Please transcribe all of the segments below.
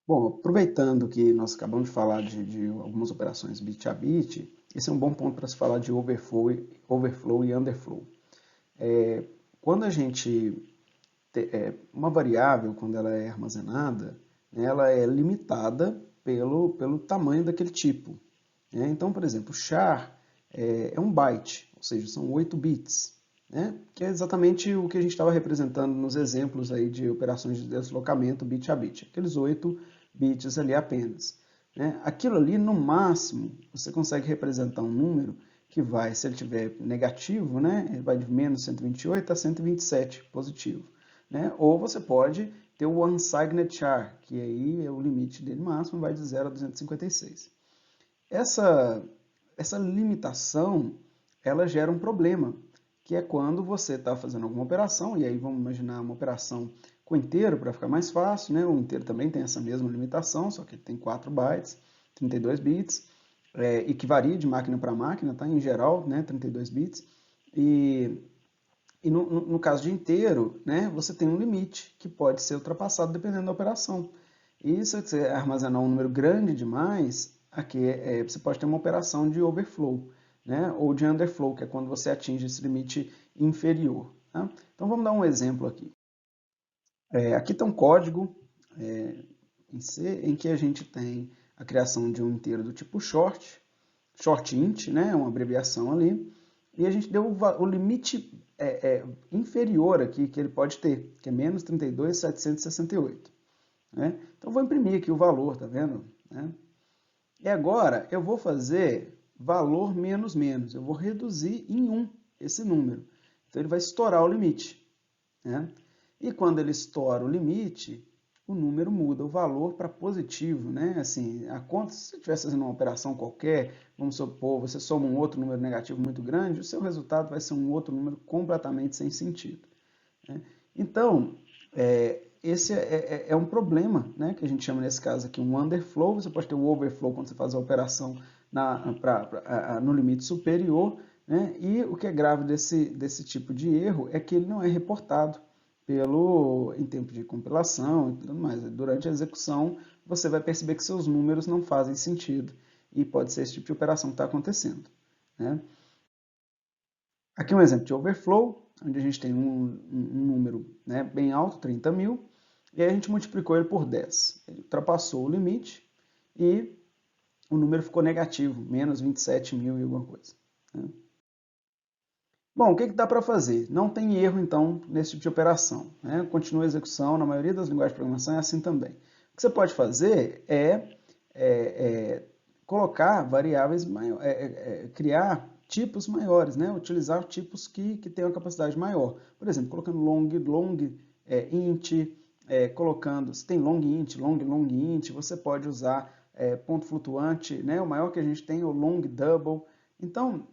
Bom, aproveitando que nós acabamos de falar de algumas operações bit a bit, esse é um bom ponto para se falar de overflow e underflow. Quando a gente uma variável, quando ela é armazenada, né, ela é limitada pelo tamanho daquele tipo. Né? Então, por exemplo, char é um byte, ou seja, são 8 bits, né? Que é exatamente o que a gente estava representando nos exemplos aí de operações de deslocamento bit a bit, aqueles 8 bits ali apenas. Né? Aquilo ali, no máximo, você consegue representar um número que vai, se ele tiver negativo, né, ele vai de menos 128 a 127 positivo. Né? Ou você pode ter o unsigned char, que aí é o limite dele máximo, vai de 0 a 256. Essa, essa limitação, ela gera um problema, que é quando você está fazendo alguma operação, e aí vamos imaginar uma operação com inteiro para ficar mais fácil, né? O inteiro também tem essa mesma limitação, só que ele tem 4 bytes, 32 bits, e que varia de máquina para máquina, tá? Em geral, né? 32 bits. E no caso de inteiro, né, você tem um limite que pode ser ultrapassado dependendo da operação. E se você armazenar um número grande demais, aqui você pode ter uma operação de overflow, né, ou de underflow, que é quando você atinge esse limite inferior. Tá? Então vamos dar um exemplo aqui. Aqui está um código em C em que a gente tem a criação de um inteiro do tipo short int, né, uma abreviação ali, e a gente deu o limite inferior aqui que ele pode ter, que é menos 32.768. Né? Então, vou imprimir aqui o valor, tá vendo? Né? E agora, eu vou fazer valor menos menos. Eu vou reduzir em 1 esse número. Então, ele vai estourar o limite. Né? E quando ele estoura o limite, o número muda o valor para positivo, né? Assim, a conta, se você estivesse fazendo uma operação qualquer, vamos supor, você soma um outro número negativo muito grande, o seu resultado vai ser um outro número completamente sem sentido. Né? Então, esse é um problema, né? Que a gente chama nesse caso aqui um underflow. Você pode ter o overflow quando você faz a operação no limite superior, né? E o que é grave desse tipo de erro é que ele não é reportado em tempo de compilação e tudo mais. Durante a execução, você vai perceber que seus números não fazem sentido e pode ser esse tipo de operação que está acontecendo. Né? Aqui um exemplo de overflow, onde a gente tem um número, né, bem alto, 30 mil, e aí a gente multiplicou ele por 10. Ele ultrapassou o limite e o número ficou negativo, menos 27 mil e alguma coisa. Né? Bom, o que dá para fazer? Não tem erro, então, nesse tipo de operação. Né? Continua a execução, na maioria das linguagens de programação é assim também. O que você pode fazer é colocar variáveis maiores, criar tipos maiores, né? Utilizar tipos que tenham capacidade maior. Por exemplo, colocando long int, colocando, se tem long int, long int, você pode usar ponto flutuante, né? O maior que a gente tem é o long double. Então,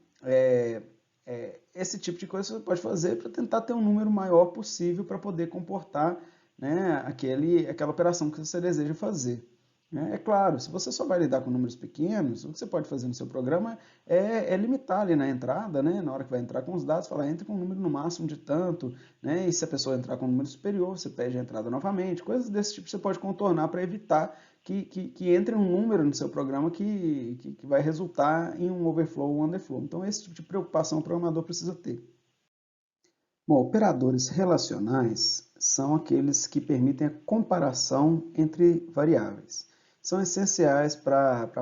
esse tipo de coisa você pode fazer para tentar ter um número maior possível para poder comportar, né, aquela operação que você deseja fazer. Né? É claro, se você só vai lidar com números pequenos, o que você pode fazer no seu programa é limitar ali na entrada, né, na hora que vai entrar com os dados, falar entre com um número no máximo de tanto, né, e se a pessoa entrar com um número superior, você pede a entrada novamente, coisas desse tipo você pode contornar para evitar que entre um número no seu programa que vai resultar em um overflow ou um underflow. Então, esse tipo de preocupação o programador precisa ter. Bom, operadores relacionais são aqueles que permitem a comparação entre variáveis. São essenciais para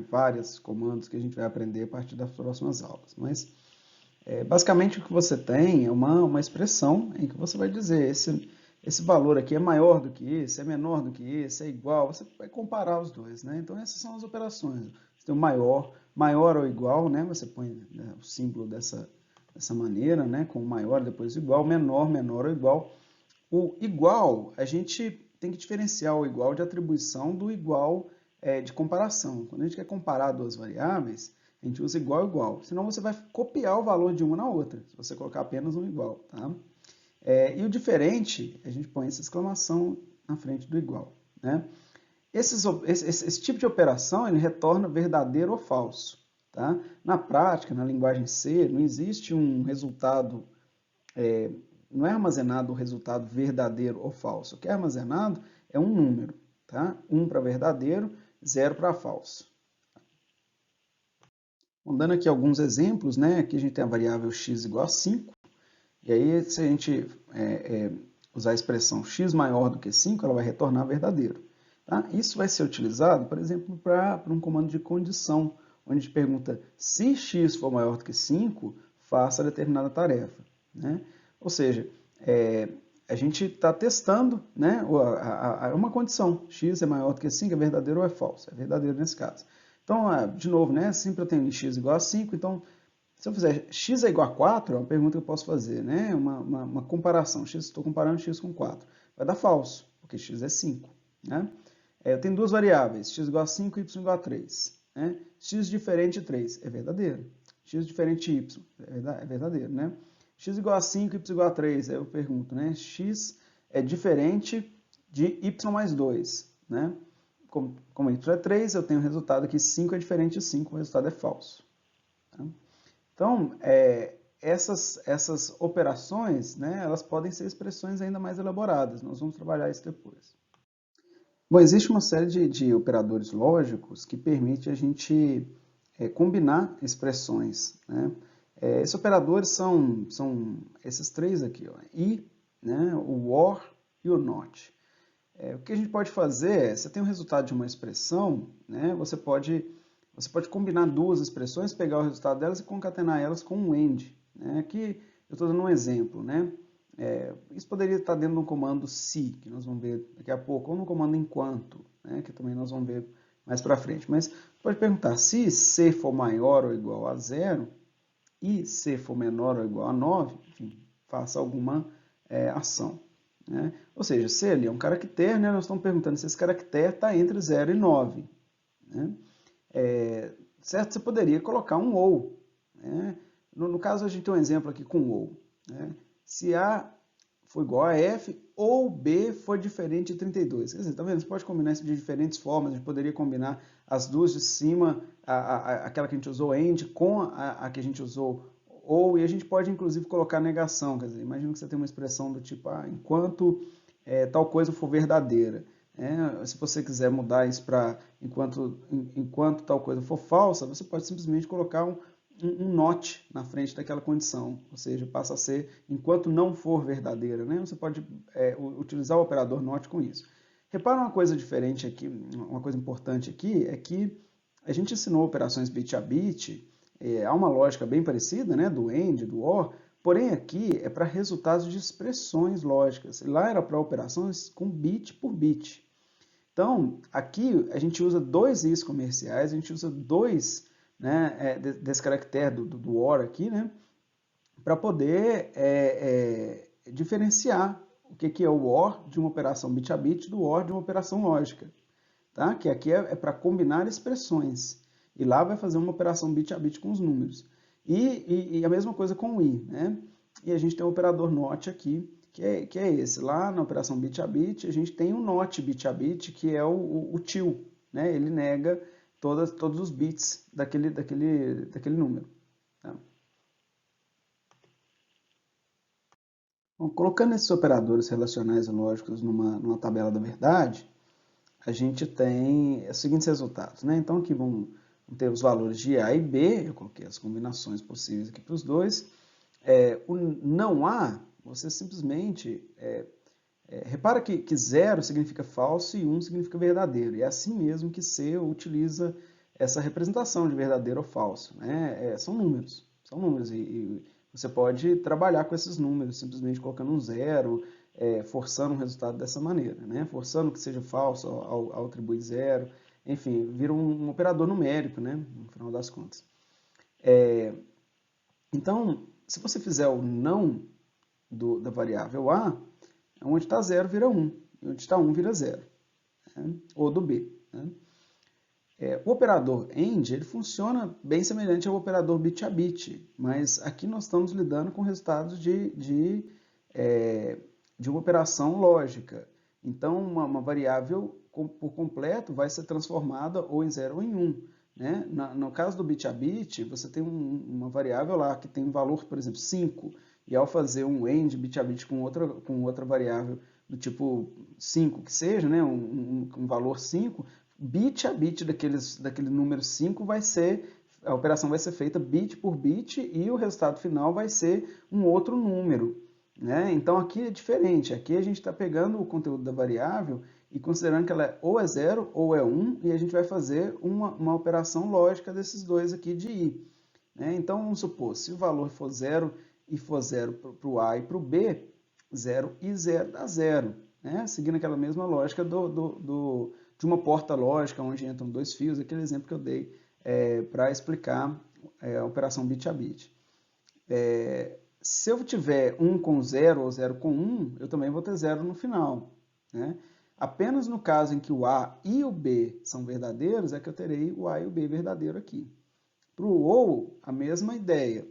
vários comandos que a gente vai aprender a partir das próximas aulas. Mas, basicamente, o que você tem é uma expressão em que você vai dizer esse valor aqui é maior do que esse, é menor do que esse, é igual. Você vai comparar os dois. Né? Então, essas são as operações. Você tem o maior ou igual, né? Você põe, né, o símbolo dessa maneira, né, com o maior, depois o igual, menor, menor ou igual. O igual, a gente tem que diferenciar o igual de atribuição do igual de comparação. Quando a gente quer comparar duas variáveis, a gente usa igual, igual. Senão você vai copiar o valor de uma na outra, se você colocar apenas um igual. Tá? E o diferente, a gente põe essa exclamação na frente do igual. Né? Esse tipo de operação ele retorna verdadeiro ou falso. Tá? Na prática, na linguagem C, não existe um resultado, não é armazenado o resultado verdadeiro ou falso. O que é armazenado é um número. tá? 1 para verdadeiro, 0 para falso. Bom, dando aqui alguns exemplos, né? Aqui a gente tem a variável x igual a 5, e aí se a gente usar a expressão x maior do que 5, ela vai retornar verdadeiro. Tá? Isso vai ser utilizado, por exemplo, para um comando de condição, onde a gente pergunta se x for maior do que 5, faça determinada tarefa. Né? Ou seja, a gente está testando, né, uma condição, x é maior do que 5, é verdadeiro ou é falso? É verdadeiro nesse caso. Então, de novo, né, sempre eu tenho x igual a 5, então se eu fizer x é igual a 4, é uma pergunta que eu posso fazer, né? Uma comparação. Estou comparando x com 4. Vai dar falso, porque x é 5. Né? Eu tenho duas variáveis, x igual a 5 e y igual a 3. Né? X diferente de 3 é verdadeiro. X diferente de y é verdadeiro. Né? X igual a 5 e y igual a 3, aí eu pergunto, né? X é diferente de y mais 2. Né? Como y é 3, eu tenho o resultado aqui, 5 é diferente de 5, o resultado é falso. Tá? Então, essas operações, né, elas podem ser expressões ainda mais elaboradas. Nós vamos trabalhar isso depois. Bom, existe uma série de operadores lógicos que permite a gente combinar expressões. Né? Esses operadores são esses três aqui, ó, e, né, o OR e o NOT. O que a gente pode fazer é, você tem o resultado de uma expressão, né, você pode combinar duas expressões, pegar o resultado delas e concatenar elas com um AND. Né? Aqui eu estou dando um exemplo. Né? Isso poderia estar dentro de um comando se, que nós vamos ver daqui a pouco, ou no comando enquanto, né? Que também nós vamos ver mais para frente. Mas pode perguntar, se C for maior ou igual a 0 e C for menor ou igual a 9, enfim, faça alguma ação. Né? Ou seja, se ele é um caractere, né? Nós estamos perguntando se esse caractere está entre 0 e 9. Né? Certo? Você poderia colocar um ou. Né? No caso, a gente tem um exemplo aqui com ou. Né? Se A for igual a F ou B for diferente de 32. Quer dizer, tá vendo? Você pode combinar isso de diferentes formas. A gente poderia combinar as duas de cima, aquela que a gente usou AND, com a que a gente usou ou, e a gente pode inclusive colocar negação. Quer dizer, imagina que você tem uma expressão do tipo, enquanto tal coisa for verdadeira. Se você quiser mudar isso para enquanto tal coisa for falsa, você pode simplesmente colocar um not na frente daquela condição, ou seja, passa a ser enquanto não for verdadeira. Né? Você pode utilizar o operador not com isso. Repara uma coisa diferente aqui, uma coisa importante aqui, é que a gente ensinou operações bit a bit, há uma lógica bem parecida, né, do AND, do OR, porém aqui é para resultados de expressões lógicas. Lá era para operações com bit por bit. Então, aqui a gente usa dois is comerciais, a gente usa dois, né, desse caractere do OR aqui, né, para poder diferenciar o que é o OR de uma operação bit a bit do OR de uma operação lógica. Tá? Que aqui é para combinar expressões. E lá vai fazer uma operação bit a bit com os números. E a mesma coisa com o i. Né? E a gente tem o operador NOT aqui, que é esse. Lá na operação bit a bit, a gente tem o NOT bit a bit, que é o till. Né? Ele nega todos os bits daquele número. Tá? Bom, colocando esses operadores relacionais e lógicos numa tabela da verdade, a gente tem os seguintes resultados. Né? Então, aqui vão ter os valores de A e B, eu coloquei as combinações possíveis aqui para os dois. O não A, você simplesmente... repara que 0 significa falso e 1 significa verdadeiro. E é assim mesmo que C utiliza essa representação de verdadeiro ou falso. Né? São números. E você pode trabalhar com esses números, simplesmente colocando um 0, forçando um resultado dessa maneira. Né? Forçando que seja falso ao atribuir 0. Enfim, vira um operador numérico, né? No final das contas. Então, se você fizer o não da variável A, onde está 0 vira 1, e onde está 1 vira 0, né? Ou do B. Né? O operador AND ele funciona bem semelhante ao operador bit a bit, mas aqui nós estamos lidando com resultados de uma operação lógica. Então, uma variável por completo vai ser transformada ou em 0 ou em 1. Né? No caso do bit a bit, você tem uma variável lá que tem um valor, por exemplo, 5, e ao fazer um AND bit a bit com outra variável do tipo 5 que seja, né, um valor 5, bit a bit daquele número 5 vai ser, a operação vai ser feita bit por bit e o resultado final vai ser um outro número, né? Então aqui é diferente, aqui a gente está pegando o conteúdo da variável e considerando que ela ou é 0 ou é 1, e a gente vai fazer uma operação lógica desses dois aqui de i. Né? Então vamos supor, se o valor for 0 e for 0 para o A e para o B, 0 e 0 dá 0. Né? Seguindo aquela mesma lógica de uma porta lógica, onde entram dois fios, aquele exemplo que eu dei para explicar a operação bit a bit. Se eu tiver 1 com 0 ou 0 com 1, eu também vou ter 0 no final. Né? Apenas no caso em que o A e o B são verdadeiros, é que eu terei o A e o B verdadeiro aqui. Para o ou, a mesma ideia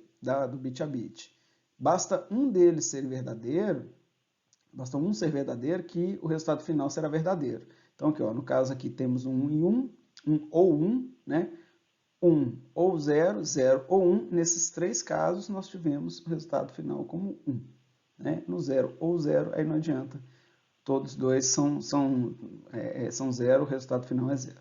do bit a bit. Basta um deles ser verdadeiro, basta um ser verdadeiro que o resultado final será verdadeiro. Então, aqui, ó, no caso aqui temos um e um ou 1, né? 1 ou 0, 0 ou 1. Nesses três casos, nós tivemos o resultado final como 1. Né? No 0 ou 0, aí não adianta. Todos dois são 0, o resultado final é 0.